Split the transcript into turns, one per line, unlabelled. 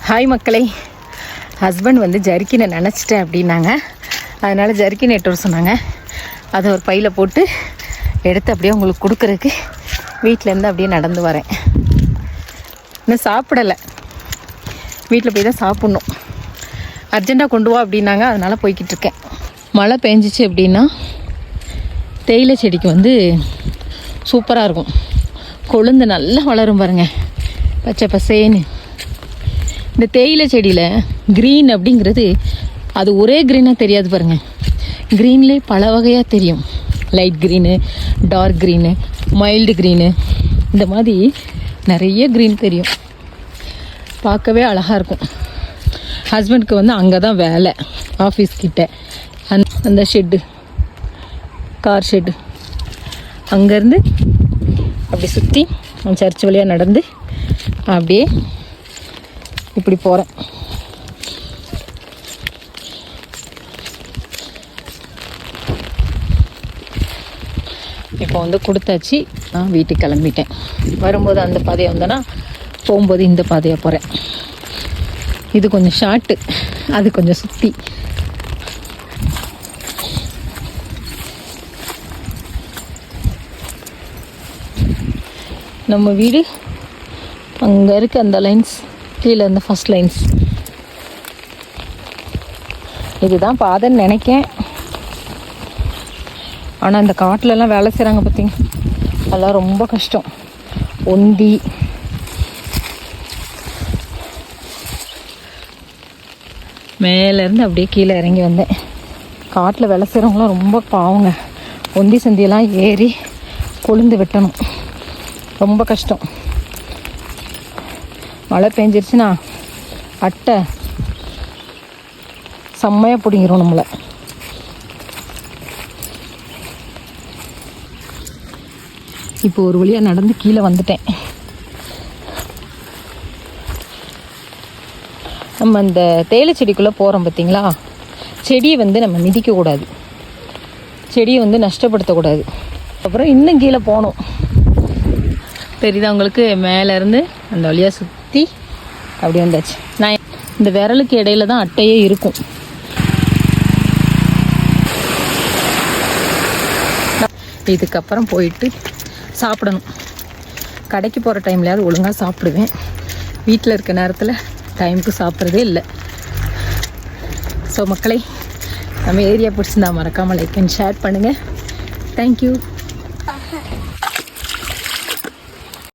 Hi மக்களே, husband வந்து ஜர்க்கினை நினச்சிட்டேன் அப்படின்னாங்க. அதனால் ஜர்க்கின் எடுத்து சொன்னாங்க. அதை ஒரு பையில் போட்டு எடுத்து அப்படியே உங்களுக்கு கொடுக்குறதுக்கு வீட்டிலேருந்து அப்படியே நடந்து வரேன். இன்னும் சாப்பிடலை, வீட்டில் போய் தான் சாப்பிட்ணும். அர்ஜெண்ட்டாக கொண்டு வா அப்படின்னாங்க, அதனால் போய்கிட்டு இருக்கேன். மழை பெஞ்சிச்சு அப்படின்னா தேயிலை செடிக்கு வந்து சூப்பராக இருக்கும். கொழுந்து நல்லா வளரும் பாருங்கள், பச்சை பசேன்னு. இந்த தேயிலை செடியில் க்ரீன் அப்படிங்கிறது அது ஒரே க்ரீனாக தெரியாது பாருங்கள். க்ரீன்லேயே பல வகையாக தெரியும். Light green, dark green, mild green, இந்த மாதிரி நிறைய க்ரீன் தெரியும். பார்க்கவே அழகாக இருக்கும். ஹஸ்பண்டுக்கு வந்து அங்கே தான் வேலை, ஆஃபீஸ் கிட்ட அந்த ஷெட்டு, கார் ஷெட்டு. அங்கேருந்து அப்படி சுற்றி சர்ச் வழியாக நடந்து அப்படியே இப்படி போகிறேன். இப்போ வந்து கொடுத்தாச்சு, நான் வீட்டுக்கு கிளம்பிட்டேன். வரும்போது அந்த பாதையை வந்தேன்னா, போகும்போது இந்த பாதையை போகிறேன். இது கொஞ்சம் ஷார்ட்டு, அது கொஞ்சம் சுற்றி. நம்ம வீடு அங்கே இருக்குது, அந்த லைன்ஸ் கீழே இந்த ஃபஸ்ட் லைன்ஸ். இதுதான் பாதைன்னு நினைக்கேன். ஆனால் இந்த காட்டிலலாம் வேலை செய்கிறாங்க பார்த்தீங்க, அதெல்லாம் ரொம்ப கஷ்டம். ஒந்தி, மேலேருந்து அப்படியே கீழே இறங்கி வந்தேன். காட்டில் வேலை செய்கிறவங்களாம் ரொம்ப பாவங்க. ஒந்தி சந்தியெல்லாம் ஏறி கொழுந்து வெட்டணும், ரொம்ப கஷ்டம். மழை பெஞ்சிருச்சுன்னா அட்டை செம்மையாக பிடிங்கிரும் நம்மளை. இப்போ ஒரு வழியாக நடந்து கீழே வந்துட்டேன். நம்ம அந்த தேயிலை செடிக்குள்ளே போகிறோம் பார்த்தீங்களா, செடியை வந்து நம்ம மிதிக்கக்கூடாது, செடியை வந்து நஷ்டப்படுத்தக்கூடாது. அப்புறம் இன்னும் கீழே போகணும். தெரியுதா உங்களுக்கு? மேலேருந்து அந்த வழியாக சுற்றி அப்படி வந்தாச்சு. நான் இந்த விரலுக்கு இடையில தான் அட்டையே இருக்கும். இதுக்கப்புறம் போயிட்டு சாப்பிடணும். கடைக்கு போகிற டைம்லையாவது ஒழுங்காக சாப்பிடுவேன். வீட்டில் இருக்க நேரத்தில் டைமுக்கு சாப்பிட்றதே இல்லை. ஸோ மக்களை, நம்ம ஏரியா பிடிச்சிருந்தா மறக்காமல் லைக் அண்ட் ஷேர் பண்ணுங்கள். தேங்க்யூ.